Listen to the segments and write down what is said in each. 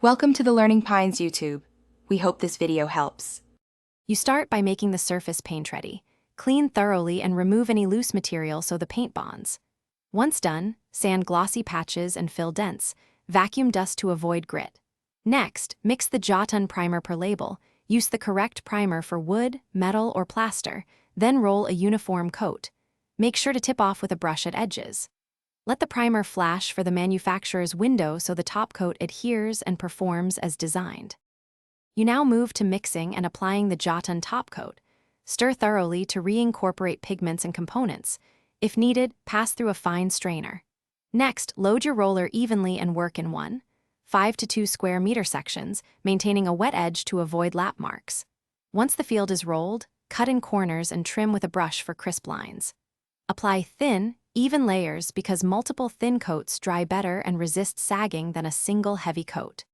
Welcome to the Learning Pines YouTube. We hope this video helps. You start by making the surface paint ready. Clean thoroughly and remove any loose material so the paint bonds. Once done, sand glossy patches and fill dents. Vacuum dust to avoid grit. Next, mix the Jotun primer per label. Use the correct primer for wood, metal, or plaster, then roll a uniform coat. Make sure to tip off with a brush at edges. Let the primer flash for the manufacturer's window so the top coat adheres and performs as designed. You now move to mixing and applying the Jotun top coat. Stir thoroughly to reincorporate pigments and components. If needed, pass through a fine strainer. Next, load your roller evenly and work in 1.5 to 2 square meter sections, maintaining a wet edge to avoid lap marks. Once the field is rolled, cut in corners and trim with a brush for crisp lines. Apply thin, even layers because multiple thin coats dry better and resist sagging than a single heavy coat.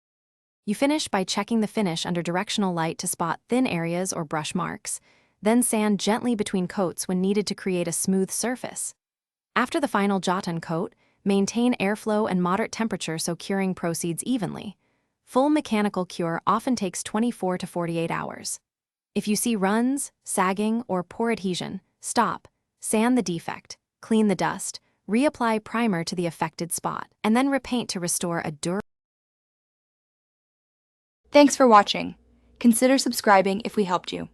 You finish by checking the finish under directional light to spot thin areas or brush marks, then sand gently between coats when needed to create a smooth surface. After the final Jotun coat, maintain airflow and moderate temperature so curing proceeds evenly. Full mechanical cure often takes 24 to 48 hours. If you see runs, sagging, or poor adhesion, stop, sand the defect, clean the dust, reapply primer to the affected spot, and then repaint to restore a durable. Thanks for watching. Consider subscribing if we helped you.